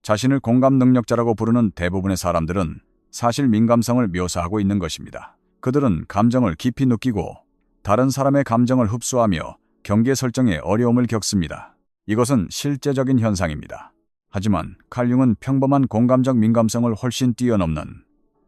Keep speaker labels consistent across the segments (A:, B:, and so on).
A: 자신을 공감 능력자라고 부르는 대부분의 사람들은 사실 민감성을 묘사하고 있는 것입니다. 그들은 감정을 깊이 느끼고 다른 사람의 감정을 흡수하며 경계 설정에 어려움을 겪습니다. 이것은 실제적인 현상입니다. 하지만 칼 융은 평범한 공감적 민감성을 훨씬 뛰어넘는,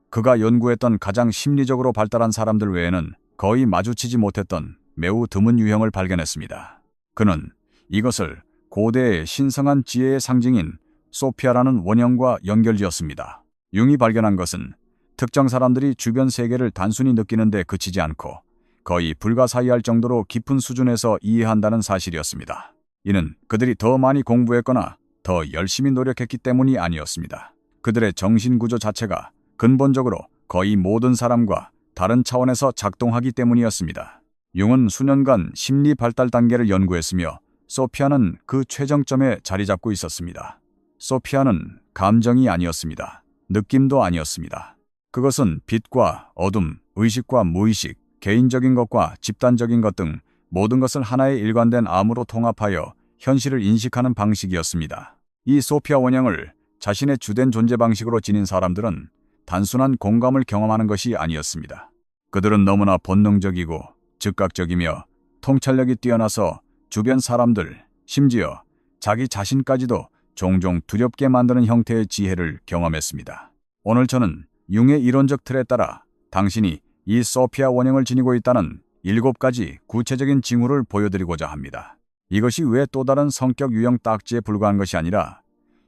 A: 그가 연구했던 가장 심리적으로 발달한 사람들 외에는 거의 마주치지 못했던 매우 드문 유형을 발견했습니다. 그는 이것을 고대의 신성한 지혜의 상징인 소피아라는 원형과 연결지었습니다. 융이 발견한 것은 특정 사람들이 주변 세계를 단순히 느끼는 데 그치지 않고 거의 불가사의할 정도로 깊은 수준에서 이해한다는 사실이었습니다. 이는 그들이 더 많이 공부했거나 더 열심히 노력했기 때문이 아니었습니다. 그들의 정신구조 자체가 근본적으로 거의 모든 사람과 다른 차원에서 작동하기 때문이었습니다. 융은 수년간 심리 발달 단계를 연구했으며 소피아는 그 최정점에 자리 잡고 있었습니다. 소피아는 감정이 아니었습니다. 느낌도 아니었습니다. 그것은 빛과 어둠, 의식과 무의식, 개인적인 것과 집단적인 것 등 모든 것을 하나의 일관된 암으로 통합하여 현실을 인식하는 방식이었습니다. 이 소피아 원형을 자신의 주된 존재 방식으로 지닌 사람들은 단순한 공감을 경험하는 것이 아니었습니다. 그들은 너무나 본능적이고 즉각적이며 통찰력이 뛰어나서 주변 사람들, 심지어 자기 자신까지도 종종 두렵게 만드는 형태의 지혜를 경험했습니다. 오늘 저는 융의 이론적 틀에 따라 당신이 이 소피아 원형을 지니고 있다는 7가지 구체적인 징후를 보여드리고자 합니다. 이것이 왜 또 다른 성격 유형 딱지에 불과한 것이 아니라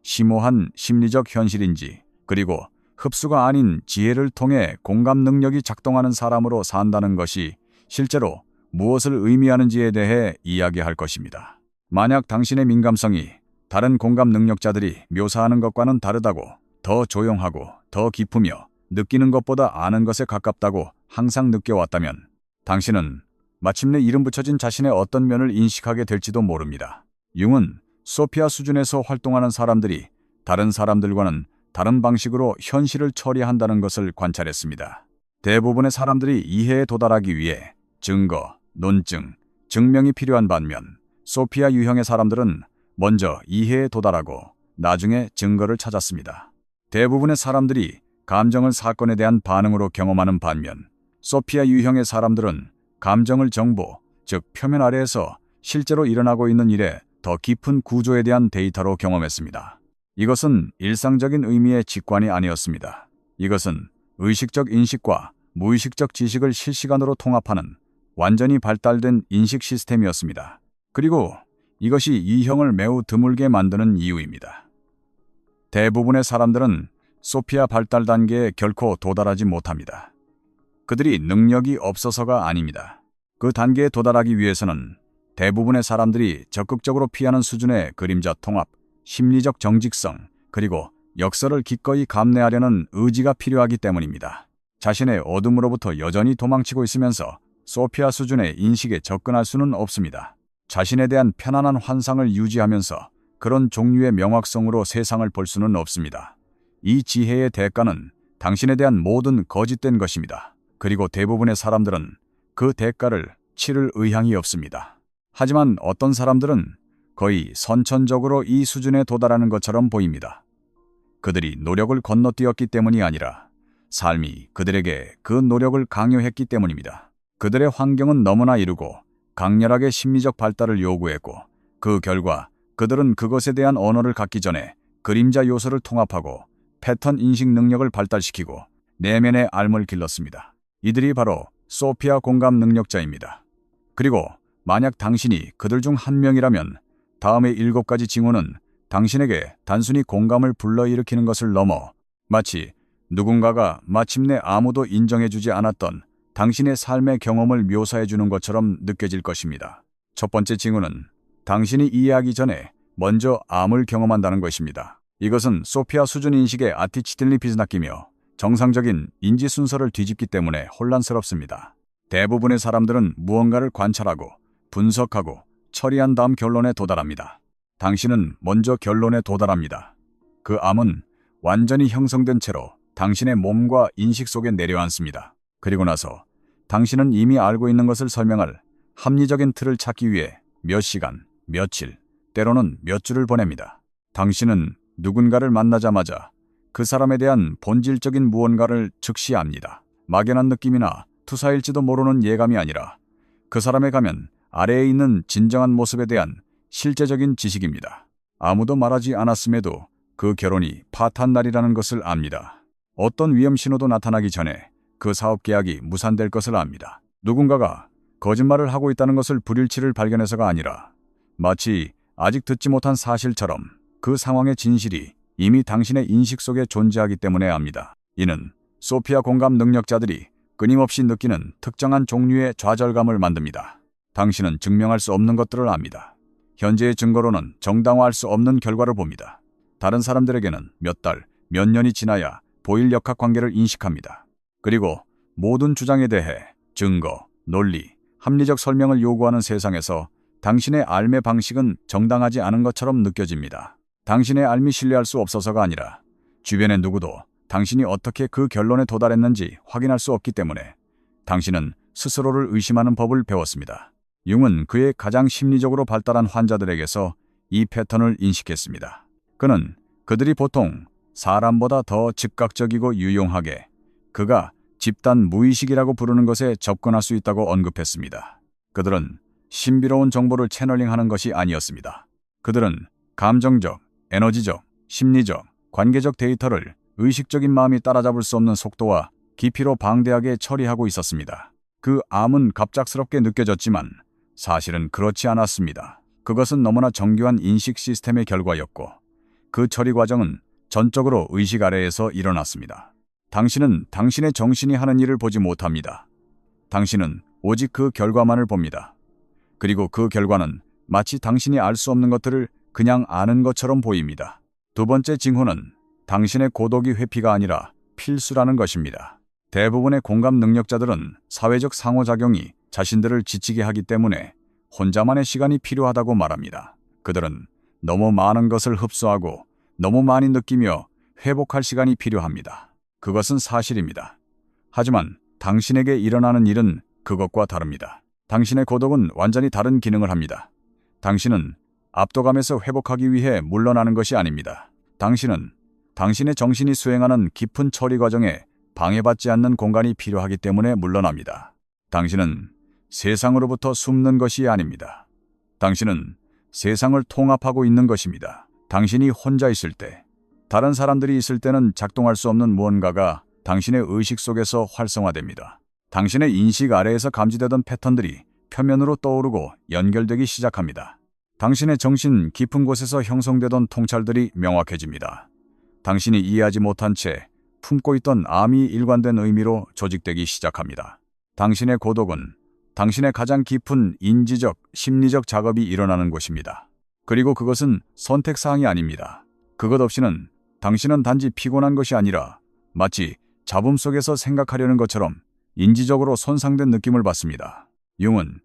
A: 심오한 심리적 현실인지, 그리고 흡수가 아닌 지혜를 통해 공감 능력이 작동하는 사람으로 산다는 것이 실제로 무엇을 의미하는지에 대해 이야기할 것입니다. 만약 당신의 민감성이 다른 공감 능력자들이 묘사하는 것과는 다르다고, 더 조용하고 더 깊으며 느끼는 것보다 아는 것에 가깝다고 항상 느껴왔다면 당신은 마침내 이름 붙여진 자신의 어떤 면을 인식하게 될지도 모릅니다. 융은 소피아 수준에서 활동하는 사람들이 다른 사람들과는 다른 방식으로 현실을 처리한다는 것을 관찰했습니다. 대부분의 사람들이 이해에 도달하기 위해 증거, 논증, 증명이 필요한 반면 소피아 유형의 사람들은 먼저 이해에 도달하고 나중에 증거를 찾았습니다. 대부분의 사람들이 감정을 사건에 대한 반응으로 경험하는 반면 소피아 유형의 사람들은 감정을 정보, 즉 표면 아래에서 실제로 일어나고 있는 일에 더 깊은 구조에 대한 데이터로 경험했습니다. 이것은 일상적인 의미의 직관이 아니었습니다. 이것은 의식적 인식과 무의식적 지식을 실시간으로 통합하는 완전히 발달된 인식 시스템이었습니다. 그리고 이것이 이 형을 매우 드물게 만드는 이유입니다. 대부분의 사람들은 소피아 발달 단계에 결코 도달하지 못합니다. 그들이 능력이 없어서가 아닙니다. 그 단계에 도달하기 위해서는 대부분의 사람들이 적극적으로 피하는 수준의 그림자 통합, 심리적 정직성, 그리고 역설을 기꺼이 감내하려는 의지가 필요하기 때문입니다. 자신의 어둠으로부터 여전히 도망치고 있으면서 소피아 수준의 인식에 접근할 수는 없습니다. 자신에 대한 편안한 환상을 유지하면서 그런 종류의 명확성으로 세상을 볼 수는 없습니다. 이 지혜의 대가는 당신에 대한 모든 거짓된 것입니다. 그리고 대부분의 사람들은 그 대가를 치를 의향이 없습니다. 하지만 어떤 사람들은 거의 선천적으로 이 수준에 도달하는 것처럼 보입니다. 그들이 노력을 건너뛰었기 때문이 아니라 삶이 그들에게 그 노력을 강요했기 때문입니다. 그들의 환경은 너무나 이르고 강렬하게 심리적 발달을 요구했고 그 결과 그들은 그것에 대한 언어를 갖기 전에 그림자 요소를 통합하고 패턴 인식 능력을 발달시키고 내면의 알을 길렀습니다. 이들이 바로 소피아 공감 능력자입니다. 그리고 만약 당신이 그들 중 한 명이라면 다음의 7가지 징후는 당신에게 단순히 공감을 불러일으키는 것을 넘어 마치 누군가가 마침내 아무도 인정해주지 않았던 당신의 삶의 경험을 묘사해주는 것처럼 느껴질 것입니다. 첫 번째 징후는 당신이 이해하기 전에 먼저 암을 경험한다는 것입니다. 이것은 소피아 수준 인식의 아티치틸리 비즈나끼며 정상적인 인지 순서를 뒤집기 때문에 혼란스럽습니다. 대부분의 사람들은 무언가를 관찰하고 분석하고 처리한 다음 결론에 도달합니다. 당신은 먼저 결론에 도달합니다. 그 암은 완전히 형성된 채로 당신의 몸과 인식 속에 내려앉습니다. 그리고 나서 당신은 이미 알고 있는 것을 설명할 합리적인 틀을 찾기 위해 몇 시간, 며칠, 때로는 몇 주를 보냅니다. 당신은 누군가를 만나자마자 그 사람에 대한 본질적인 무언가를 즉시 압니다. 막연한 느낌이나 투사일지도 모르는 예감이 아니라 그 사람에 가면 아래에 있는 진정한 모습에 대한 실제적인 지식입니다. 아무도 말하지 않았음에도 그 결혼이 파탄 날이라는 것을 압니다. 어떤 위험 신호도 나타나기 전에 그 사업 계약이 무산될 것을 압니다. 누군가가 거짓말을 하고 있다는 것을 불일치를 발견해서가 아니라 마치 아직 듣지 못한 사실처럼 그 상황의 진실이 이미 당신의 인식 속에 존재하기 때문에 압니다. 이는 소피아 공감 능력자들이 끊임없이 느끼는 특정한 종류의 좌절감을 만듭니다. 당신은 증명할 수 없는 것들을 압니다. 현재의 증거로는 정당화할 수 없는 결과를 봅니다. 다른 사람들에게는 몇 달, 몇 년이 지나야 보일 역학관계를 인식합니다. 그리고 모든 주장에 대해 증거, 논리, 합리적 설명을 요구하는 세상에서 당신의 삶의 방식은 정당하지 않은 것처럼 느껴집니다. 당신의 삶이 신뢰할 수 없어서가 아니라 주변의 누구도 당신이 어떻게 그 결론에 도달했는지 확인할 수 없기 때문에 당신은 스스로를 의심하는 법을 배웠습니다. 융은 그의 가장 심리적으로 발달한 환자들에게서 이 패턴을 인식했습니다. 그는 그들이 보통 사람보다 더 즉각적이고 유용하게 그가 집단 무의식이라고 부르는 것에 접근할 수 있다고 언급했습니다. 그들은 신비로운 정보를 채널링하는 것이 아니었습니다. 그들은 감정적, 에너지적, 심리적, 관계적 데이터를 의식적인 마음이 따라잡을 수 없는 속도와 깊이로 방대하게 처리하고 있었습니다. 그 암은 갑작스럽게 느껴졌지만 사실은 그렇지 않았습니다. 그것은 너무나 정교한 인식 시스템의 결과였고 그 처리 과정은 전적으로 의식 아래에서 일어났습니다. 당신은 당신의 정신이 하는 일을 보지 못합니다. 당신은 오직 그 결과만을 봅니다. 그리고 그 결과는 마치 당신이 알 수 없는 것들을 그냥 아는 것처럼 보입니다. 두 번째 징후는 당신의 고독이 회피가 아니라 필수라는 것입니다. 대부분의 공감 능력자들은 사회적 상호작용이 자신들을 지치게 하기 때문에 혼자만의 시간이 필요하다고 말합니다. 그들은 너무 많은 것을 흡수하고 너무 많이 느끼며 회복할 시간이 필요합니다. 그것은 사실입니다. 하지만 당신에게 일어나는 일은 그것과 다릅니다. 당신의 고독은 완전히 다른 기능을 합니다. 당신은 압도감에서 회복하기 위해 물러나는 것이 아닙니다. 당신은 당신의 정신이 수행하는 깊은 처리 과정에 방해받지 않는 공간이 필요하기 때문에 물러납니다. 당신은 세상으로부터 숨는 것이 아닙니다. 당신은 세상을 통합하고 있는 것입니다. 당신이 혼자 있을 때, 다른 사람들이 있을 때는 작동할 수 없는 무언가가 당신의 의식 속에서 활성화됩니다. 당신의 인식 아래에서 감지되던 패턴들이 표면으로 떠오르고 연결되기 시작합니다. 당신의 정신 깊은 곳에서 형성되던 통찰들이 명확해집니다. 당신이 이해하지 못한 채 품고 있던 암이 일관된 의미로 조직되기 시작합니다. 당신의 고독은 당신의 가장 깊은 인지적, 심리적 작업이 일어나는 곳입니다. 그리고 그것은 선택사항이 아닙니다. 그것 없이는 당신은 단지 피곤한 것이 아니라 마치 잡음 속에서 생각하려는 것처럼 인지적으로 손상된 느낌을 받습니다. 융은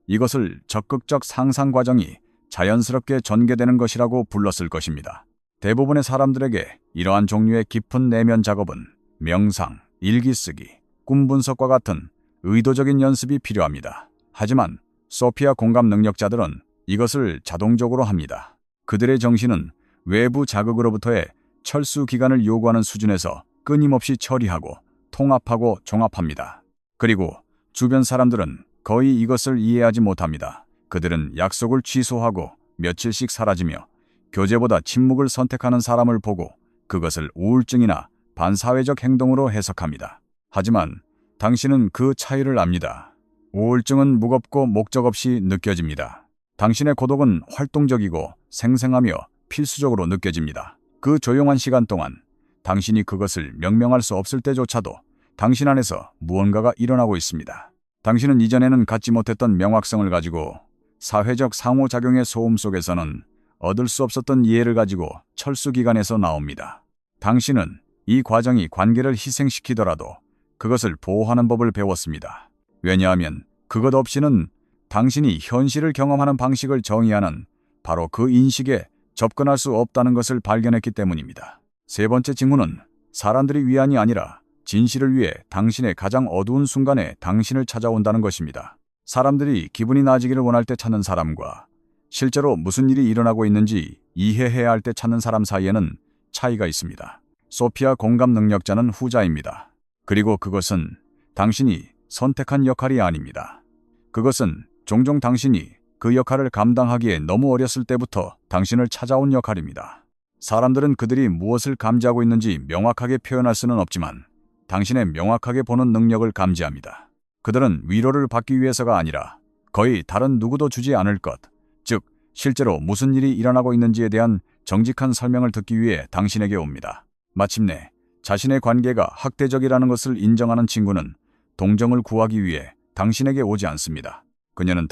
A: 이것을 적극적 상상 과정이 자연스럽게 전개되는 것이라고 불렀을 것입니다. 대부분의 사람들에게 이러한 종류의 깊은 내면 작업은 명상, 일기 쓰기, 꿈 분석과 같은 의도적인 연습이 필요합니다. 하지만 소피아 공감 능력자들은 이것을 자동적으로 합니다. 그들의 정신은 외부 자극으로부터의 철수 기간을 요구하는 수준에서 끊임없이 처리하고 통합하고 종합합니다. 그리고 주변 사람들은 거의 이것을 이해하지 못합니다. 그들은 약속을 취소하고 며칠씩 사라지며 교제보다 침묵을 선택하는 사람을 보고 그것을 우울증이나 반사회적 행동으로 해석합니다. 하지만 당신은 그 차이를 압니다. 우울증은 무겁고 목적 없이 느껴집니다. 당신의 고독은 활동적이고 생생하며 필수적으로 느껴집니다. 그 조용한 시간 동안 당신이 그것을 명명할 수 없을 때조차도 당신 안에서 무언가가 일어나고 있습니다. 당신은 이전에는 갖지 못했던 명확성을 가지고 사회적 상호작용의 소음 속에서는 얻을 수 없었던 이해를 가지고 철수기간에서 나옵니다. 당신은 이 과정이 관계를 희생시키더라도 그것을 보호하는 법을 배웠습니다. 왜냐하면 그것 없이는 당신이 현실을 경험하는 방식을 정의하는 바로 그 인식에 접근할 수 없다는 것을 발견했기 때문입니다. 세 번째 징후는 사람들이 위안이 아니라 진실을 위해 당신의 가장 어두운 순간에 당신을 찾아온다는 것입니다. 사람들이 기분이 나아지기를 원할 때 찾는 사람과 실제로 무슨 일이 일어나고 있는지 이해해야 할 때 찾는 사람 사이에는 차이가 있습니다. 소피아 공감 능력자는 후자입니다. 그리고 그것은 당신이 선택한 역할이 아닙니다. 그것은 종종 당신이 그 역할을 감당하기에 너무 어렸을 때부터 당신을 찾아온 역할입니다. 사람들은 그들이 무엇을 감지하고 있는지 명확하게 표현할 수는 없지만 당신의 명확하게 보는 능력을 감지합니다. 그들은 위로를 받기 위해서가 아니라 거의 다른 누구도 주지 않을 것, 즉 실제로 무슨 일이 일어나고 있는지에 대한 정직한 설명을 듣기 위해 당신에게 옵니다. 마침내 자신의 관계가 학대적이라는 것을 인정하는 친구는 동정을 구하기 위해 당신에게 오지 않습니다. 그녀는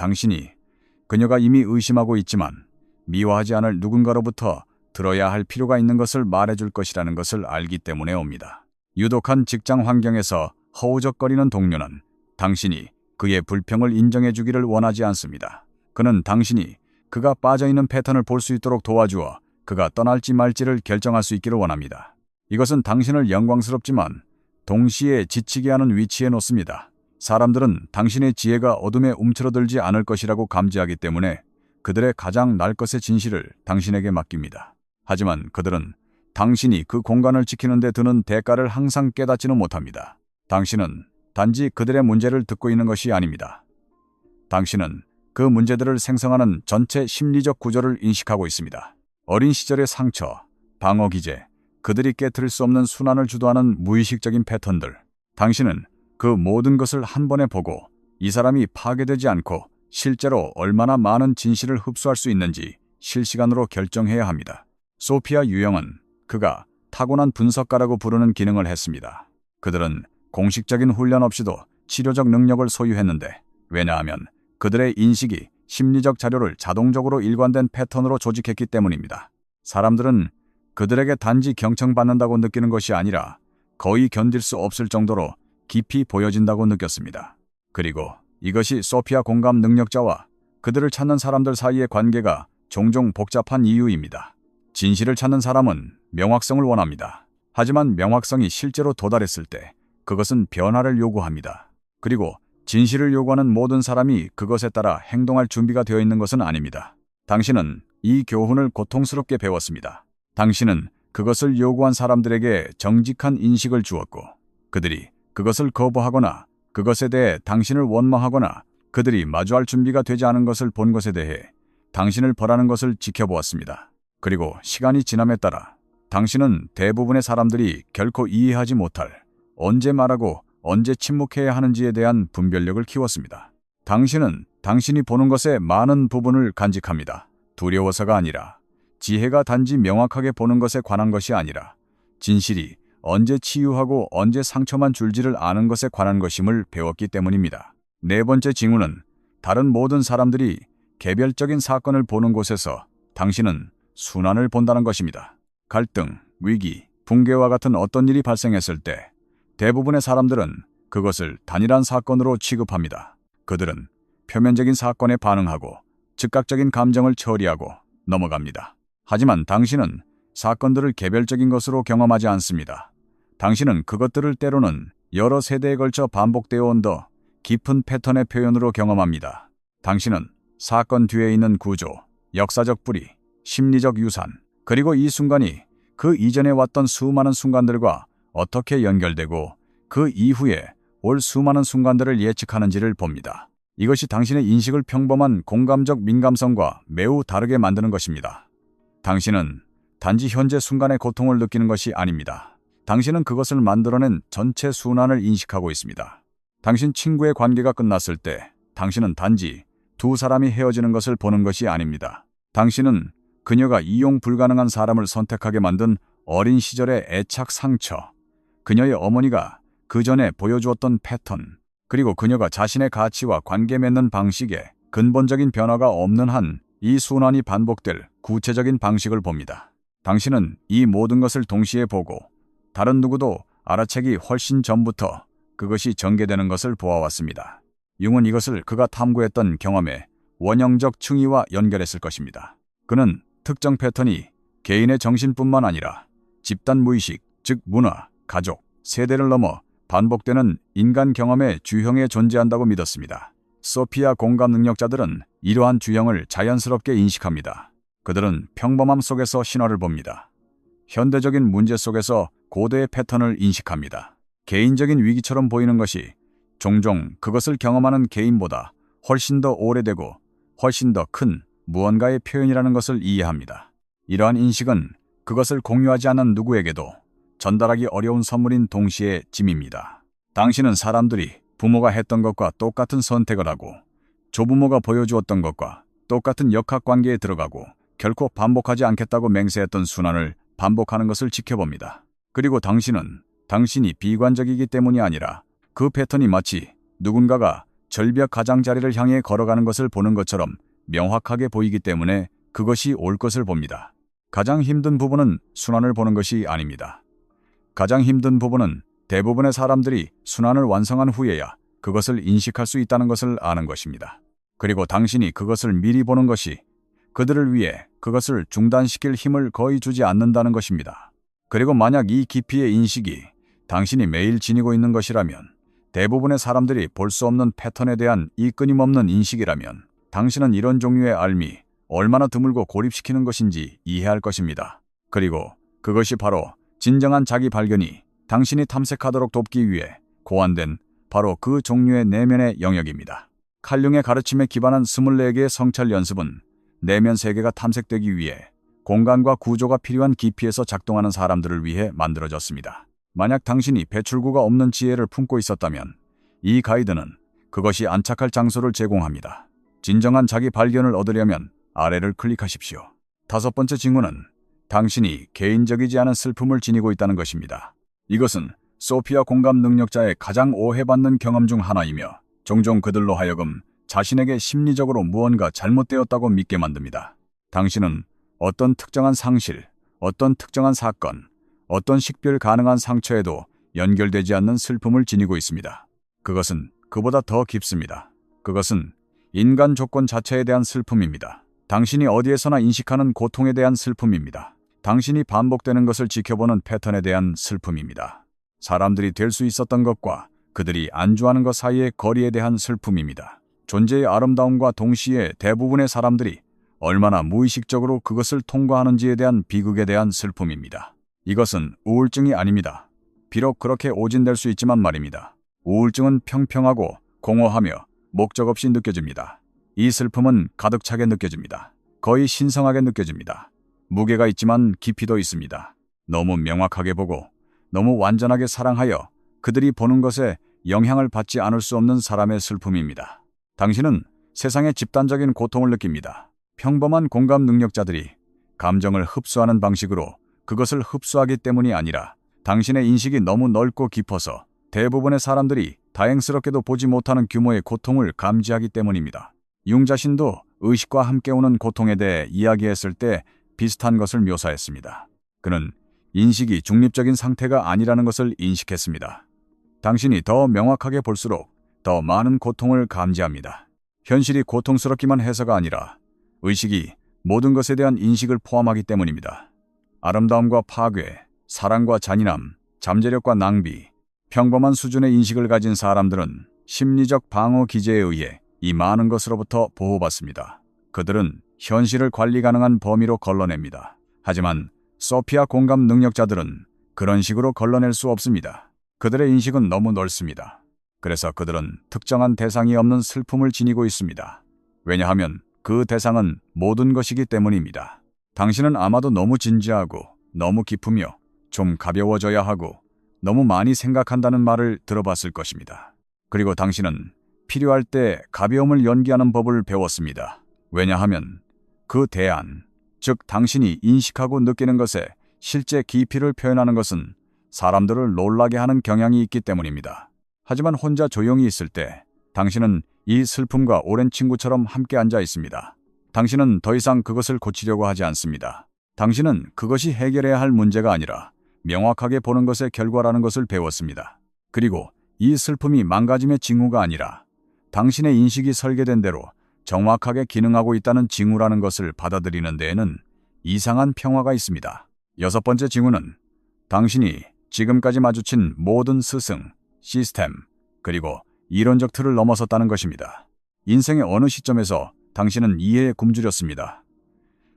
A: 그녀가 이미 의심하고 있지만 미워하지 않을 누군가로부터 들어야 할 필요가 있는 것을 말해줄 것이라는 것을 알기 때문에 옵니다. 유독한 직장 환경에서 허우적거리는 동료는 당신이 그의 불평을 인정해주기를 원하지 않습니다. 그는 당신이 그가 빠져있는 패턴을 볼 수 있도록 도와주어 그가 떠날지 말지를 결정할 수 있기를 원합니다. 이것은 당신을 영광스럽지만 동시에 지치게 하는 위치에 놓습니다. 사람들은 당신의 지혜가 어둠에 움츠러들지 않을 것이라고 감지하기 때문에 그들의 가장 날 것의 진실을 당신에게 맡깁니다. 하지만 그들은 당신이 그 공간을 지키는 데 드는 대가를 항상 깨닫지는 못합니다. 당신은 단지 그들의 문제를 듣고 있는 것이 아닙니다. 당신은 그 문제들을 생성하는 전체 심리적 구조를 인식하고 있습니다. 어린 시절의 상처, 방어 기제, 그들이 깨트릴 수 없는 순환을 주도하는 무의식적인 패턴들. 당신은 그 모든 것을 한 번에 보고 이 사람이 파괴되지 않고 실제로 얼마나 많은 진실을 흡수할 수 있는지 실시간으로 결정해야 합니다. 소피아 유형은 그가 타고난 분석가라고 부르는 기능을 했습니다. 그들은 공식적인 훈련 없이도 치료적 능력을 소유했는데 왜냐하면 그들의 인식이 심리적 자료를 자동적으로 일관된 패턴으로 조직했기 때문입니다. 사람들은 그들에게 단지 경청받는다고 느끼는 것이 아니라 거의 견딜 수 없을 정도로 깊이 보여진다고 느꼈습니다. 그리고 이것이 소피아 공감 능력자와 그들을 찾는 사람들 사이의 관계가 종종 복잡한 이유입니다. 진실을 찾는 사람은 명확성을 원합니다. 하지만 명확성이 실제로 도달했을 때 그것은 변화를 요구합니다. 그리고 진실을 요구하는 모든 사람이 그것에 따라 행동할 준비가 되어 있는 것은 아닙니다. 당신은 이 교훈을 고통스럽게 배웠습니다. 당신은 그것을 요구한 사람들에게 정직한 인식을 주었고 그들이 그것을 거부하거나 그것에 대해 당신을 원망하거나 그들이 마주할 준비가 되지 않은 것을 본 것에 대해 당신을 벌하는 것을 지켜보았습니다. 그리고 시간이 지남에 따라 당신은 대부분의 사람들이 결코 이해하지 못할 언제 말하고 언제 침묵해야 하는지에 대한 분별력을 키웠습니다. 당신은 당신이 보는 것의 많은 부분을 간직합니다. 두려워서가 아니라 지혜가 단지 명확하게 보는 것에 관한 것이 아니라 진실이 언제 치유하고 언제 상처만 줄지를 아는 것에 관한 것임을 배웠기 때문입니다. 네 번째 징후는 다른 모든 사람들이 개별적인 사건을 보는 곳에서 당신은 순환을 본다는 것입니다. 갈등, 위기, 붕괴와 같은 어떤 일이 발생했을 때 대부분의 사람들은 그것을 단일한 사건으로 취급합니다. 그들은 표면적인 사건에 반응하고 즉각적인 감정을 처리하고 넘어갑니다. 하지만 당신은 사건들을 개별적인 것으로 경험하지 않습니다. 당신은 그것들을 때로는 여러 세대에 걸쳐 반복되어 온 더 깊은 패턴의 표현으로 경험합니다. 당신은 사건 뒤에 있는 구조, 역사적 뿌리, 심리적 유산, 그리고 이 순간이 그 이전에 왔던 수많은 순간들과 어떻게 연결되고 그 이후에 올 수많은 순간들을 예측하는지를 봅니다. 이것이 당신의 인식을 평범한 공감적 민감성과 매우 다르게 만드는 것입니다. 당신은 단지 현재 순간의 고통을 느끼는 것이 아닙니다. 당신은 그것을 만들어낸 전체 순환을 인식하고 있습니다. 당신 친구의 관계가 끝났을 때 당신은 단지 두 사람이 헤어지는 것을 보는 것이 아닙니다. 당신은 그녀가 이용 불가능한 사람을 선택하게 만든 어린 시절의 애착 상처, 그녀의 어머니가 그 전에 보여주었던 패턴, 그리고 그녀가 자신의 가치와 관계 맺는 방식에 근본적인 변화가 없는 한 이 순환이 반복될 구체적인 방식을 봅니다. 당신은 이 모든 것을 동시에 보고 다른 누구도 알아채기 훨씬 전부터 그것이 전개되는 것을 보아왔습니다. 융은 이것을 그가 탐구했던 경험의 원형적 층위와 연결했을 것입니다. 그는 특정 패턴이 개인의 정신뿐만 아니라 집단 무의식, 즉 문화, 가족, 세대를 넘어 반복되는 인간 경험의 주형에 존재한다고 믿었습니다. 소피아 공감 능력자들은 이러한 주형을 자연스럽게 인식합니다. 그들은 평범함 속에서 신화를 봅니다. 현대적인 문제 속에서 고대의 패턴을 인식합니다. 개인적인 위기처럼 보이는 것이 종종 그것을 경험하는 개인보다 훨씬 더 오래되고 훨씬 더 큰 무언가의 표현이라는 것을 이해합니다. 이러한 인식은 그것을 공유하지 않는 누구에게도 전달하기 어려운 선물인 동시에 짐입니다. 당신은 사람들이 부모가 했던 것과 똑같은 선택을 하고 조부모가 보여주었던 것과 똑같은 역학관계에 들어가고 결코 반복하지 않겠다고 맹세했던 순환을 반복하는 것을 지켜봅니다. 그리고 당신이 비관적이기 때문이 아니라 그 패턴이 마치 누군가가 절벽 가장자리를 향해 걸어가는 것을 보는 것처럼 명확하게 보이기 때문에 그것이 올 것을 봅니다. 가장 힘든 부분은 순환을 보는 것이 아닙니다. 가장 힘든 부분은 대부분의 사람들이 순환을 완성한 후에야 그것을 인식할 수 있다는 것을 아는 것입니다. 그리고 당신이 그것을 미리 보는 것이 그들을 위해 그것을 중단시킬 힘을 거의 주지 않는다는 것입니다. 그리고 만약 이 깊이의 인식이 당신이 매일 지니고 있는 것이라면, 대부분의 사람들이 볼 수 없는 패턴에 대한 이 끊임없는 인식이라면 당신은 이런 종류의 알미 얼마나 드물고 고립시키는 것인지 이해할 것입니다. 그리고 그것이 바로 진정한 자기 발견이 당신이 탐색하도록 돕기 위해 고안된 바로 그 종류의 내면의 영역입니다. 칼융의 가르침에 기반한 24개의 성찰 연습은 내면 세계가 탐색되기 위해 공간과 구조가 필요한 깊이에서 작동하는 사람들을 위해 만들어졌습니다. 만약 당신이 배출구가 없는 지혜를 품고 있었다면 이 가이드는 그것이 안착할 장소를 제공합니다. 진정한 자기 발견을 얻으려면 아래를 클릭하십시오. 5번째 징후는 당신이 개인적이지 않은 슬픔을 지니고 있다는 것입니다. 이것은 소피아 공감 능력자의 가장 오해받는 경험 중 하나이며 종종 그들로 하여금 자신에게 심리적으로 무언가 잘못되었다고 믿게 만듭니다. 당신은 어떤 특정한 상실, 어떤 특정한 사건, 어떤 식별 가능한 상처에도 연결되지 않는 슬픔을 지니고 있습니다. 그것은 그보다 더 깊습니다. 그것은 인간 조건 자체에 대한 슬픔입니다. 당신이 어디에서나 인식하는 고통에 대한 슬픔입니다. 당신이 반복되는 것을 지켜보는 패턴에 대한 슬픔입니다. 사람들이 될 수 있었던 것과 그들이 안주하는 것 사이의 거리에 대한 슬픔입니다. 존재의 아름다움과 동시에 대부분의 사람들이 얼마나 무의식적으로 그것을 통과하는지에 대한 비극에 대한 슬픔입니다. 이것은 우울증이 아닙니다. 비록 그렇게 오진될 수 있지만 말입니다. 우울증은 평평하고 공허하며 목적 없이 느껴집니다. 이 슬픔은 가득 차게 느껴집니다. 거의 신성하게 느껴집니다. 무게가 있지만 깊이도 있습니다. 너무 명확하게 보고 너무 완전하게 사랑하여 그들이 보는 것에 영향을 받지 않을 수 없는 사람의 슬픔입니다. 당신은 세상의 집단적인 고통을 느낍니다. 평범한 공감 능력자들이 감정을 흡수하는 방식으로 그것을 흡수하기 때문이 아니라 당신의 인식이 너무 넓고 깊어서 대부분의 사람들이 다행스럽게도 보지 못하는 규모의 고통을 감지하기 때문입니다. 융 자신도 의식과 함께 오는 고통에 대해 이야기했을 때 비슷한 것을 묘사했습니다. 그는 인식이 중립적인 상태가 아니라는 것을 인식했습니다. 당신이 더 명확하게 볼수록 더 많은 고통을 감지합니다. 현실이 고통스럽기만 해서가 아니라 의식이 모든 것에 대한 인식을 포함하기 때문입니다. 아름다움과 파괴, 사랑과 잔인함, 잠재력과 낭비, 평범한 수준의 인식을 가진 사람들은 심리적 방어 기제에 의해 이 많은 것으로부터 보호받습니다. 그들은 현실을 관리 가능한 범위로 걸러냅니다. 하지만 소피아 공감 능력자들은 그런 식으로 걸러낼 수 없습니다. 그들의 인식은 너무 넓습니다. 그래서 그들은 특정한 대상이 없는 슬픔을 지니고 있습니다. 왜냐하면 그 대상은 모든 것이기 때문입니다. 당신은 아마도 너무 진지하고 너무 깊으며 좀 가벼워져야 하고 너무 많이 생각한다는 말을 들어봤을 것입니다. 그리고 당신은 필요할 때 가벼움을 연기하는 법을 배웠습니다. 왜냐하면 그 대안, 즉 당신이 인식하고 느끼는 것에 실제 깊이를 표현하는 것은 사람들을 놀라게 하는 경향이 있기 때문입니다. 하지만 혼자 조용히 있을 때 당신은 이 슬픔과 오랜 친구처럼 함께 앉아 있습니다. 당신은 더 이상 그것을 고치려고 하지 않습니다. 당신은 그것이 해결해야 할 문제가 아니라 명확하게 보는 것의 결과라는 것을 배웠습니다. 그리고 이 슬픔이 망가짐의 징후가 아니라 당신의 인식이 설계된 대로 정확하게 기능하고 있다는 징후라는 것을 받아들이는 데에는 이상한 평화가 있습니다. 6번째 징후는 당신이 지금까지 마주친 모든 스승, 시스템, 그리고 이론적 틀을 넘어섰다는 것입니다. 인생의 어느 시점에서 당신은 이해에 굶주렸습니다.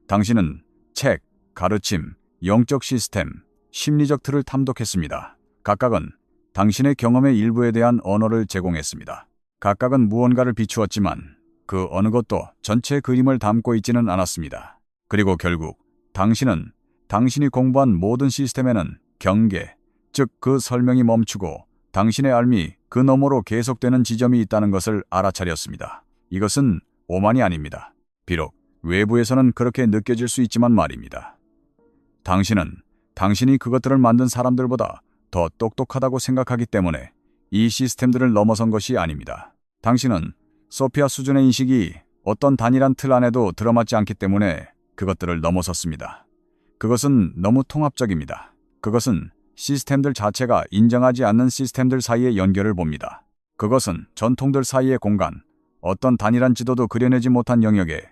A: 당신은 책, 가르침, 영적 시스템, 심리적 틀을 탐독했습니다. 각각은 당신의 경험의 일부에 대한 언어를 제공했습니다. 각각은 무언가를 비추었지만 그 어느 것도 전체 그림을 담고 있지는 않았습니다. 그리고 결국 당신은 당신이 공부한 모든 시스템에는 경계, 즉 그 설명이 멈추고 당신의 삶이 그 너머로 계속되는 지점이 있다는 것을 알아차렸습니다. 이것은 오만이 아닙니다. 비록 외부에서는 그렇게 느껴질 수 있지만 말입니다. 당신은 당신이 그것들을 만든 사람들보다 더 똑똑하다고 생각하기 때문에 이 시스템들을 넘어선 것이 아닙니다. 당신은 소피아 수준의 인식이 어떤 단일한 틀 안에도 들어맞지 않기 때문에 그것들을 넘어섰습니다. 그것은 너무 통합적입니다. 그것은 시스템들 자체가 인정하지 않는 시스템들 사이의 연결을 봅니다. 그것은 전통들 사이의 공간, 어떤 단일한 지도도 그려내지 못한 영역에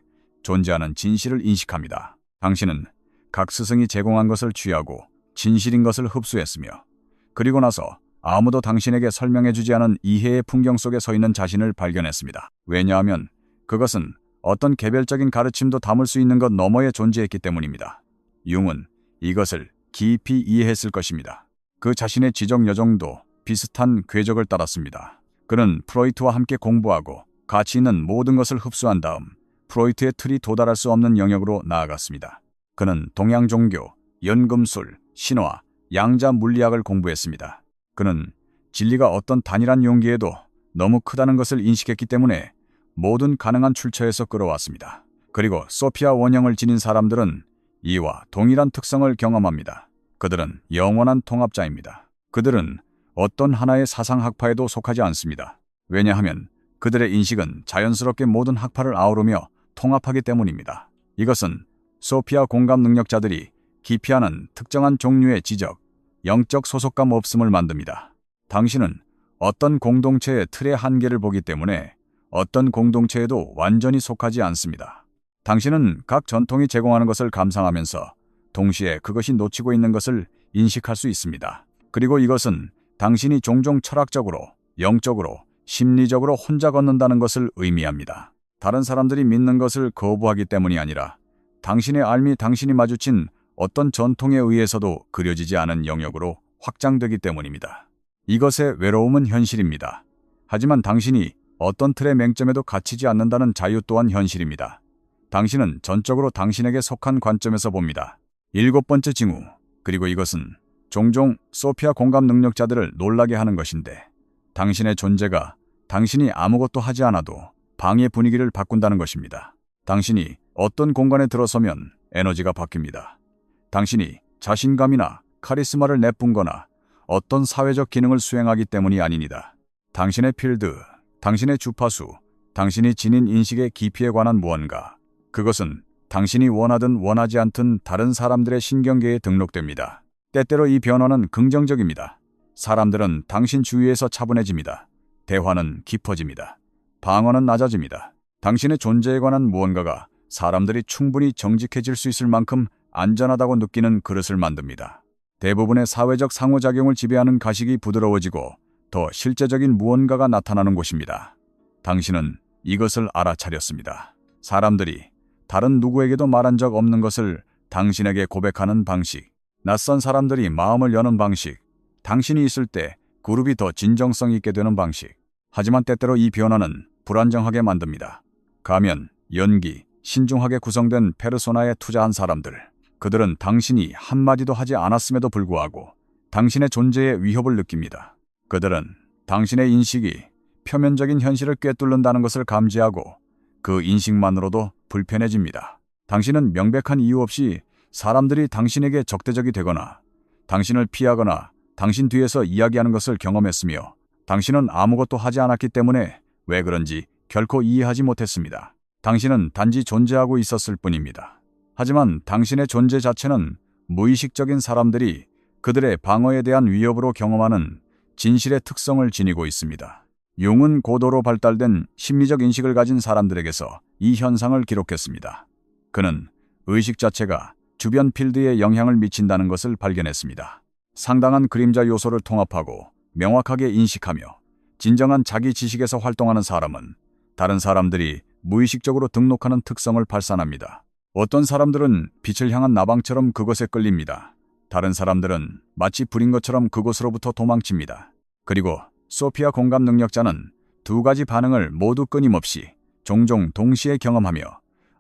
A: 존재하는 진실을 인식합니다. 당신은 각 스승이 제공한 것을 취하고 진실인 것을 흡수했으며 그리고 나서 아무도 당신에게 설명해주지 않은 이해의 풍경 속에 서 있는 자신을 발견했습니다. 왜냐하면 그것은 어떤 개별적인 가르침도 담을 수 있는 것 너머에 존재했기 때문입니다. 융은 이것을 깊이 이해했을 것입니다. 그 자신의 지적 여정도 비슷한 궤적을 따랐습니다. 그는 프로이트와 함께 공부하고 가치 있는 모든 것을 흡수한 다음 프로이트의 틀이 도달할 수 없는 영역으로 나아갔습니다. 그는 동양 종교, 연금술, 신화, 양자 물리학을 공부했습니다. 그는 진리가 어떤 단일한 용기에도 너무 크다는 것을 인식했기 때문에 모든 가능한 출처에서 끌어왔습니다. 그리고 소피아 원형을 지닌 사람들은 이와 동일한 특성을 경험합니다. 그들은 영원한 통합자입니다. 그들은 어떤 하나의 사상학파에도 속하지 않습니다. 왜냐하면 그들의 인식은 자연스럽게 모든 학파를 아우르며 통합하기 때문입니다. 이것은 소피아 공감 능력자들이 기피하는 특정한 종류의 지적, 영적 소속감 없음을 만듭니다. 당신은 어떤 공동체의 틀의 한계를 보기 때문에 어떤 공동체에도 완전히 속하지 않습니다. 당신은 각 전통이 제공하는 것을 감상하면서 동시에 그것이 놓치고 있는 것을 인식할 수 있습니다. 그리고 이것은 당신이 종종 철학적으로, 영적으로, 심리적으로 혼자 걷는다는 것을 의미합니다. 다른 사람들이 믿는 것을 거부하기 때문이 아니라 당신의 삶이 당신이 마주친 어떤 전통에 의해서도 그려지지 않은 영역으로 확장되기 때문입니다. 이것의 외로움은 현실입니다. 하지만 당신이 어떤 틀의 맹점에도 갇히지 않는다는 자유 또한 현실입니다. 당신은 전적으로 당신에게 속한 관점에서 봅니다. 7번째 징후, 그리고 이것은 종종 소피아 공감 능력자들을 놀라게 하는 것인데 당신의 존재가 당신이 아무것도 하지 않아도 방의 분위기를 바꾼다는 것입니다. 당신이 어떤 공간에 들어서면 에너지가 바뀝니다. 당신이 자신감이나 카리스마를 내뿜거나 어떤 사회적 기능을 수행하기 때문이 아닙니다. 당신의 필드, 당신의 주파수, 당신이 지닌 인식의 깊이에 관한 무언가, 그것은 당신이 원하든 원하지 않든 다른 사람들의 신경계에 등록됩니다. 때때로 이 변화는 긍정적입니다. 사람들은 당신 주위에서 차분해집니다. 대화는 깊어집니다. 방어는 낮아집니다. 당신의 존재에 관한 무언가가 사람들이 충분히 정직해질 수 있을 만큼 안전하다고 느끼는 그릇을 만듭니다. 대부분의 사회적 상호작용을 지배하는 가식이 부드러워지고 더 실제적인 무언가가 나타나는 곳입니다. 당신은 이것을 알아차렸습니다. 사람들이 다른 누구에게도 말한 적 없는 것을 당신에게 고백하는 방식, 낯선 사람들이 마음을 여는 방식, 당신이 있을 때 그룹이 더 진정성 있게 되는 방식. 하지만 때때로 이 변화는 불안정하게 만듭니다. 가면, 연기, 신중하게 구성된 페르소나에 투자한 사람들, 그들은 당신이 한마디도 하지 않았음에도 불구하고 당신의 존재에 위협을 느낍니다. 그들은 당신의 인식이 표면적인 현실을 꿰뚫는다는 것을 감지하고 그 인식만으로도 불편해집니다. 당신은 명백한 이유 없이 사람들이 당신에게 적대적이 되거나 당신을 피하거나 당신 뒤에서 이야기하는 것을 경험했으며 당신은 아무것도 하지 않았기 때문에 왜 그런지 결코 이해하지 못했습니다. 당신은 단지 존재하고 있었을 뿐입니다. 하지만 당신의 존재 자체는 무의식적인 사람들이 그들의 방어에 대한 위협으로 경험하는 진실의 특성을 지니고 있습니다. 융은 고도로 발달된 심리적 인식을 가진 사람들에게서 이 현상을 기록했습니다. 그는 의식 자체가 주변 필드에 영향을 미친다는 것을 발견했습니다. 상당한 그림자 요소를 통합하고 명확하게 인식하며 진정한 자기 지식에서 활동하는 사람은 다른 사람들이 무의식적으로 등록하는 특성을 발산합니다. 어떤 사람들은 빛을 향한 나방처럼 그것에 끌립니다. 다른 사람들은 마치 불인 것처럼 그곳으로부터 도망칩니다. 그리고 소피아 공감 능력자는 두 가지 반응을 모두 끊임없이 종종 동시에 경험하며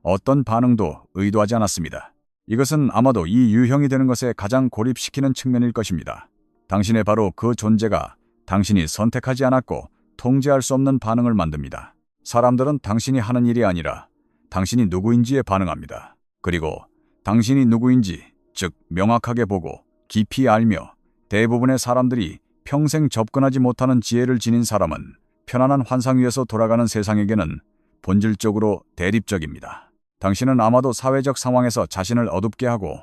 A: 어떤 반응도 의도하지 않았습니다. 이것은 아마도 이 유형이 되는 것에 가장 고립시키는 측면일 것입니다. 당신의 바로 그 존재가 당신이 선택하지 않았고 통제할 수 없는 반응을 만듭니다. 사람들은 당신이 하는 일이 아니라 당신이 누구인지에 반응합니다. 그리고 당신이 누구인지, 즉 명확하게 보고 깊이 알며 대부분의 사람들이 평생 접근하지 못하는 지혜를 지닌 사람은 편안한 환상 위에서 돌아가는 세상에게는 본질적으로 대립적입니다. 당신은 아마도 사회적 상황에서 자신을 어둡게 하고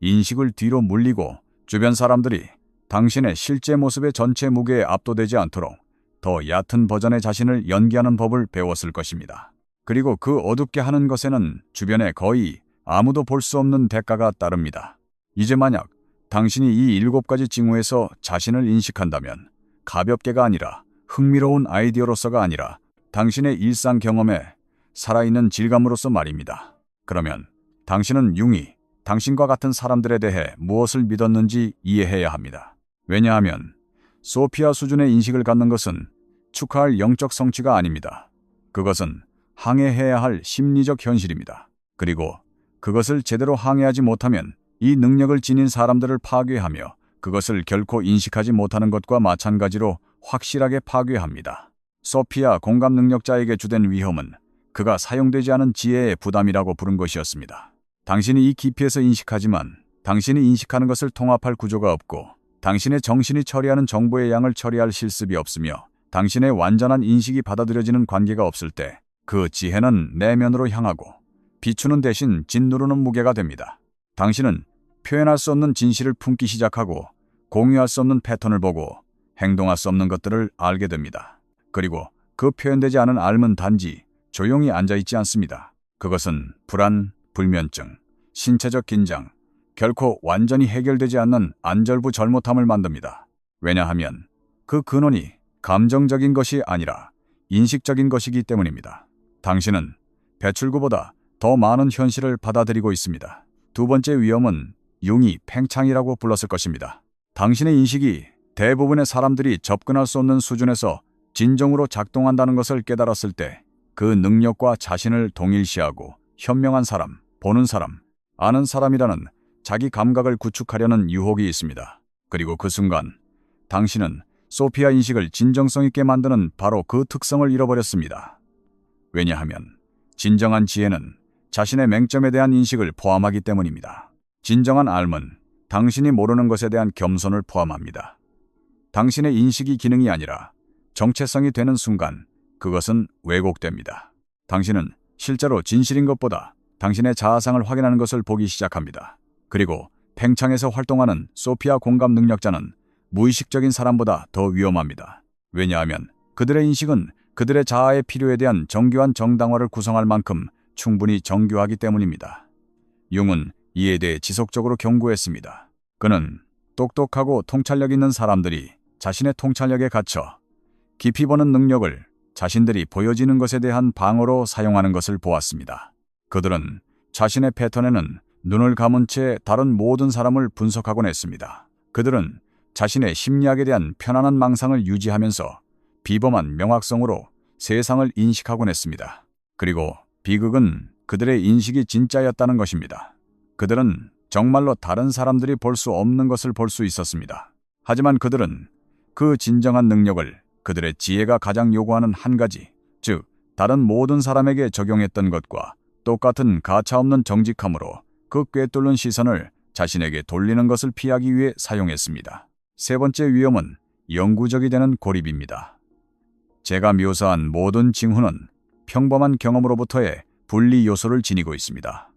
A: 인식을 뒤로 물리고 주변 사람들이 당신의 실제 모습의 전체 무게에 압도되지 않도록 더 얕은 버전의 자신을 연기하는 법을 배웠을 것입니다. 그리고 그 어둡게 하는 것에는 주변에 거의 아무도 볼 수 없는 대가가 따릅니다. 이제 만약 당신이 이 7가지 징후에서 자신을 인식한다면 가볍게가 아니라 흥미로운 아이디어로서가 아니라 당신의 일상 경험에 살아있는 질감으로서 말입니다. 그러면 당신은 융이 당신과 같은 사람들에 대해 무엇을 믿었는지 이해해야 합니다. 왜냐하면 소피아 수준의 인식을 갖는 것은 축하할 영적 성취가 아닙니다. 그것은 항해해야 할 심리적 현실입니다. 그리고 그것을 제대로 항해하지 못하면 이 능력을 지닌 사람들을 파괴하며 그것을 결코 인식하지 못하는 것과 마찬가지로 확실하게 파괴합니다. 소피아 공감 능력자에게 주된 위험은 그가 사용되지 않은 지혜의 부담이라고 부른 것이었습니다. 당신이 이 깊이에서 인식하지만 당신이 인식하는 것을 통합할 구조가 없고 당신의 정신이 처리하는 정보의 양을 처리할 실습이 없으며 당신의 완전한 인식이 받아들여지는 관계가 없을 때 그 지혜는 내면으로 향하고 비추는 대신 짓누르는 무게가 됩니다. 당신은 표현할 수 없는 진실을 품기 시작하고 공유할 수 없는 패턴을 보고 행동할 수 없는 것들을 알게 됩니다. 그리고 그 표현되지 않은 알은 단지 조용히 앉아있지 않습니다. 그것은 불안, 불면증, 신체적 긴장, 결코 완전히 해결되지 않는 안절부절못함을 만듭니다. 왜냐하면 그 근원이 감정적인 것이 아니라 인식적인 것이기 때문입니다. 당신은 배출구보다 더 많은 현실을 받아들이고 있습니다. 두 번째 위험은 융이 팽창이라고 불렀을 것입니다. 당신의 인식이 대부분의 사람들이 접근할 수 없는 수준에서 진정으로 작동한다는 것을 깨달았을 때 그 능력과 자신을 동일시하고 현명한 사람, 보는 사람, 아는 사람이라는 자기 감각을 구축하려는 유혹이 있습니다. 그리고 그 순간 당신은 소피아 인식을 진정성 있게 만드는 바로 그 특성을 잃어버렸습니다. 왜냐하면 진정한 지혜는 자신의 맹점에 대한 인식을 포함하기 때문입니다. 진정한 알은 당신이 모르는 것에 대한 겸손을 포함합니다. 당신의 인식이 기능이 아니라 정체성이 되는 순간 그것은 왜곡됩니다. 당신은 실제로 진실인 것보다 당신의 자아상을 확인하는 것을 보기 시작합니다. 그리고 팽창에서 활동하는 소피아 공감 능력자는 무의식적인 사람보다 더 위험합니다. 왜냐하면 그들의 인식은 그들의 자아의 필요에 대한 정교한 정당화를 구성할 만큼 충분히 정교하기 때문입니다. 융은 이에 대해 지속적으로 경고했습니다. 그는 똑똑하고 통찰력 있는 사람들이 자신의 통찰력에 갇혀 깊이 보는 능력을 자신들이 보여지는 것에 대한 방어로 사용하는 것을 보았습니다. 그들은 자신의 패턴에는 눈을 감은 채 다른 모든 사람을 분석하곤 했습니다. 그들은 자신의 심리학에 대한 편안한 망상을 유지하면서 비범한 명확성으로 세상을 인식하곤 했습니다. 그리고 비극은 그들의 인식이 진짜였다는 것입니다. 그들은 정말로 다른 사람들이 볼 수 없는 것을 볼 수 있었습니다. 하지만 그들은 그 진정한 능력을 그들의 지혜가 가장 요구하는 한 가지, 즉 다른 모든 사람에게 적용했던 것과 똑같은 가차없는 정직함으로 그 꿰뚫는 시선을 자신에게 돌리는 것을 피하기 위해 사용했습니다. 세 번째 위험은 영구적이 되는 고립입니다. 제가 묘사한 모든 징후는 평범한 경험으로부터의 분리 요소를 지니고 있습니다.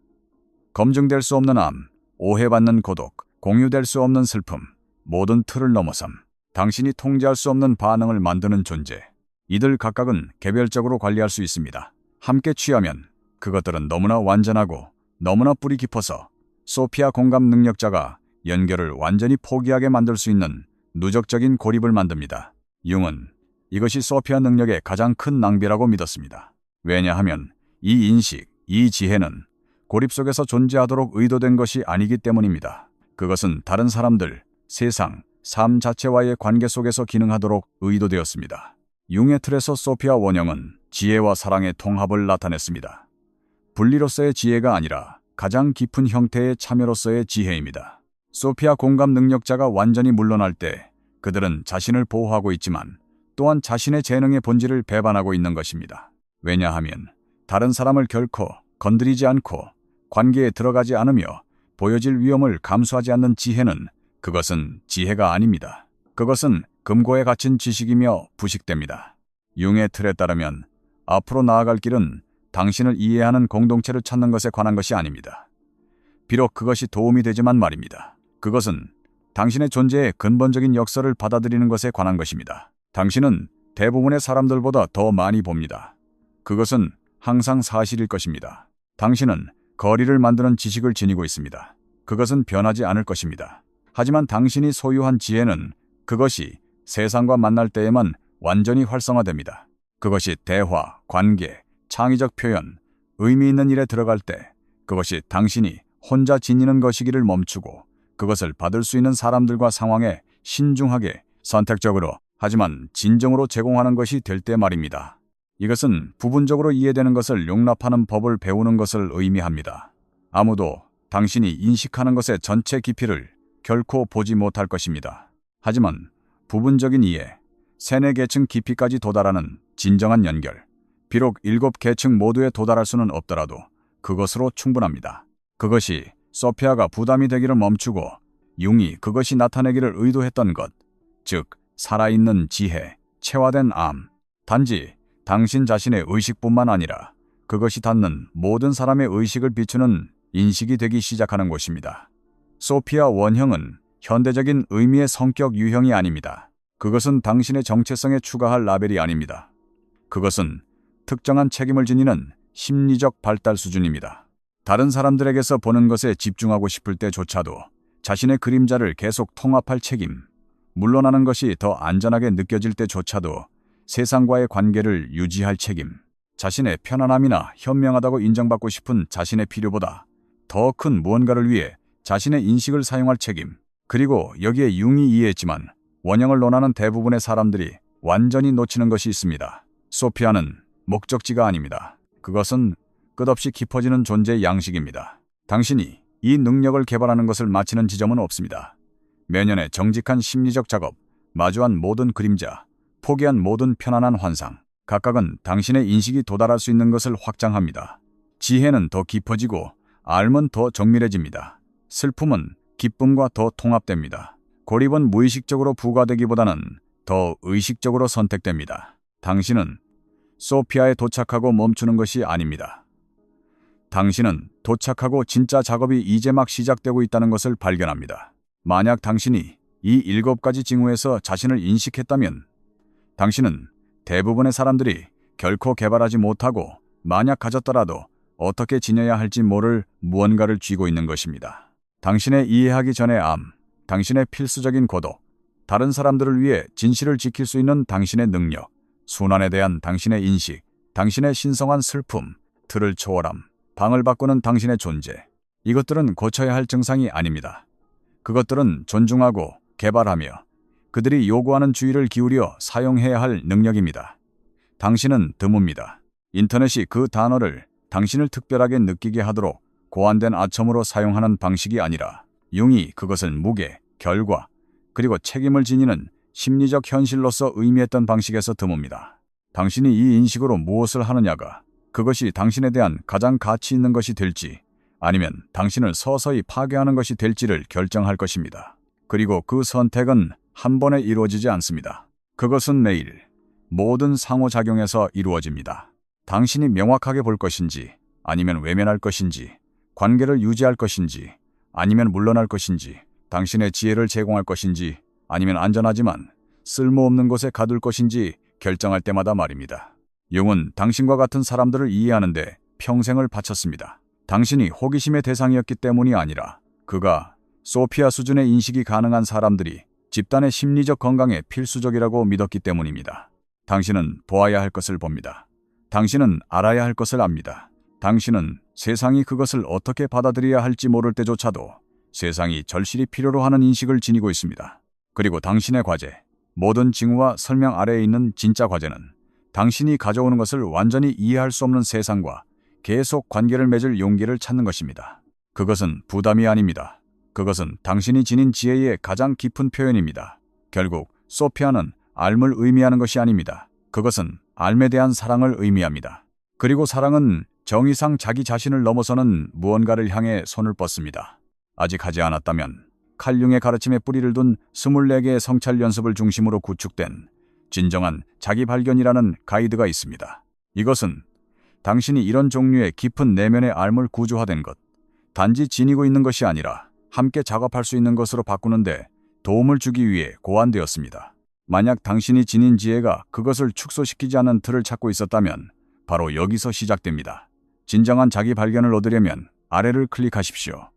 A: 검증될 수 없는 암, 오해받는 고독, 공유될 수 없는 슬픔, 모든 틀을 넘어섬, 당신이 통제할 수 없는 반응을 만드는 존재. 이들 각각은 개별적으로 관리할 수 있습니다. 함께 취하면 그것들은 너무나 완전하고 너무나 뿌리 깊어서 소피아 공감 능력자가 연결을 완전히 포기하게 만들 수 있는 누적적인 고립을 만듭니다. 융은 이것이 소피아 능력의 가장 큰 낭비라고 믿었습니다. 왜냐하면 이 인식, 이 지혜는 고립 속에서 존재하도록 의도된 것이 아니기 때문입니다. 그것은 다른 사람들, 세상, 삶 자체와의 관계 속에서 기능하도록 의도되었습니다. 융의 틀에서 소피아 원형은 지혜와 사랑의 통합을 나타냈습니다. 분리로서의 지혜가 아니라 가장 깊은 형태의 참여로서의 지혜입니다. 소피아 공감 능력자가 완전히 물러날 때 그들은 자신을 보호하고 있지만 또한 자신의 재능의 본질을 배반하고 있는 것입니다. 왜냐하면 다른 사람을 결코 건드리지 않고 관계에 들어가지 않으며 보여질 위험을 감수하지 않는 지혜는 그것은 지혜가 아닙니다. 그것은 금고에 갇힌 지식이며 부식됩니다. 융의 틀에 따르면 앞으로 나아갈 길은 당신을 이해하는 공동체를 찾는 것에 관한 것이 아닙니다. 비록 그것이 도움이 되지만 말입니다. 그것은 당신의 존재의 근본적인 역설을 받아들이는 것에 관한 것입니다. 당신은 대부분의 사람들보다 더 많이 봅니다. 그것은 항상 사실일 것입니다. 당신은 거리를 만드는 지식을 지니고 있습니다. 그것은 변하지 않을 것입니다. 하지만 당신이 소유한 지혜는 그것이 세상과 만날 때에만 완전히 활성화됩니다. 그것이 대화, 관계, 창의적 표현, 의미 있는 일에 들어갈 때 그것이 당신이 혼자 지니는 것이기를 멈추고 그것을 받을 수 있는 사람들과 상황에 신중하게, 선택적으로, 하지만 진정으로 제공하는 것이 될 때 말입니다. 이것은 부분적으로 이해되는 것을 용납하는 법을 배우는 것을 의미합니다. 아무도 당신이 인식하는 것의 전체 깊이를 결코 보지 못할 것입니다. 하지만 부분적인 이해, 3, 4계층 깊이까지 도달하는 진정한 연결, 비록 7계층 모두에 도달할 수는 없더라도 그것으로 충분합니다. 그것이 소피아가 부담이 되기를 멈추고 융이 그것이 나타내기를 의도했던 것, 즉 살아있는 지혜, 체화된 암, 단지 당신 자신의 의식뿐만 아니라 그것이 닿는 모든 사람의 의식을 비추는 인식이 되기 시작하는 곳입니다. 소피아 원형은 현대적인 의미의 성격 유형이 아닙니다. 그것은 당신의 정체성에 추가할 라벨이 아닙니다. 그것은 특정한 책임을 지니는 심리적 발달 수준입니다. 다른 사람들에게서 보는 것에 집중하고 싶을 때조차도 자신의 그림자를 계속 통합할 책임, 물러나는 것이 더 안전하게 느껴질 때조차도 세상과의 관계를 유지할 책임, 자신의 편안함이나 현명하다고 인정받고 싶은 자신의 필요보다 더 큰 무언가를 위해 자신의 인식을 사용할 책임, 그리고 여기에 융이 이해했지만 원형을 논하는 대부분의 사람들이 완전히 놓치는 것이 있습니다. 소피아는 목적지가 아닙니다. 그것은 끝없이 깊어지는 존재의 양식입니다. 당신이 이 능력을 개발하는 것을 마치는 지점은 없습니다. 매년의 정직한 심리적 작업, 마주한 모든 그림자, 포기한 모든 편안한 환상, 각각은 당신의 인식이 도달할 수 있는 것을 확장합니다. 지혜는 더 깊어지고 알은 더 정밀해집니다. 슬픔은 기쁨과 더 통합됩니다. 고립은 무의식적으로 부과되기보다는 더 의식적으로 선택됩니다. 당신은 소피아에 도착하고 멈추는 것이 아닙니다. 당신은 도착하고 진짜 작업이 이제 막 시작되고 있다는 것을 발견합니다. 만약 당신이 이 7가지 징후에서 자신을 인식했다면 당신은 대부분의 사람들이 결코 개발하지 못하고 만약 가졌더라도 어떻게 지내야 할지 모를 무언가를 쥐고 있는 것입니다. 당신의 이해하기 전의 암, 당신의 필수적인 고독, 다른 사람들을 위해 진실을 지킬 수 있는 당신의 능력, 순환에 대한 당신의 인식, 당신의 신성한 슬픔, 틀을 초월함, 방을 바꾸는 당신의 존재. 이것들은 고쳐야 할 증상이 아닙니다. 그것들은 존중하고 개발하며 그들이 요구하는 주의를 기울여 사용해야 할 능력입니다. 당신은 드뭅니다. 인터넷이 그 단어를 당신을 특별하게 느끼게 하도록 고안된 아첨으로 사용하는 방식이 아니라 융이 그것을 무게, 결과, 그리고 책임을 지니는 심리적 현실로서 의미했던 방식에서 드뭅니다. 당신이 이 인식으로 무엇을 하느냐가 그것이 당신에 대한 가장 가치 있는 것이 될지 아니면 당신을 서서히 파괴하는 것이 될지를 결정할 것입니다. 그리고 그 선택은 한 번에 이루어지지 않습니다. 그것은 매일 모든 상호작용에서 이루어집니다. 당신이 명확하게 볼 것인지 아니면 외면할 것인지, 관계를 유지할 것인지 아니면 물러날 것인지, 당신의 지혜를 제공할 것인지 아니면 안전하지만 쓸모없는 곳에 가둘 것인지 결정할 때마다 말입니다. 융은 당신과 같은 사람들을 이해하는데 평생을 바쳤습니다. 당신이 호기심의 대상이었기 때문이 아니라 그가 소피아 수준의 인식이 가능한 사람들이 집단의 심리적 건강에 필수적이라고 믿었기 때문입니다. 당신은 보아야 할 것을 봅니다. 당신은 알아야 할 것을 압니다. 당신은 세상이 그것을 어떻게 받아들여야 할지 모를 때조차도 세상이 절실히 필요로 하는 인식을 지니고 있습니다. 그리고 당신의 과제, 모든 징후와 설명 아래에 있는 진짜 과제는 당신이 가져오는 것을 완전히 이해할 수 없는 세상과 계속 관계를 맺을 용기를 찾는 것입니다. 그것은 부담이 아닙니다. 그것은 당신이 지닌 지혜의 가장 깊은 표현입니다. 결국 소피아는 삶을 의미하는 것이 아닙니다. 그것은 삶에 대한 사랑을 의미합니다. 그리고 사랑은 정의상 자기 자신을 넘어서는 무언가를 향해 손을 뻗습니다. 아직 하지 않았다면 칼융의 가르침에 뿌리를 둔 24개의 성찰 연습을 중심으로 구축된 진정한 자기 발견이라는 가이드가 있습니다. 이것은 당신이 이런 종류의 깊은 내면의 삶을 구조화된 것, 단지 지니고 있는 것이 아니라 함께 작업할 수 있는 것으로 바꾸는데 도움을 주기 위해 고안되었습니다. 만약 당신이 지닌 지혜가 그것을 축소시키지 않는 틀을 찾고 있었다면 바로 여기서 시작됩니다. 진정한 자기 발견을 얻으려면 아래를 클릭하십시오.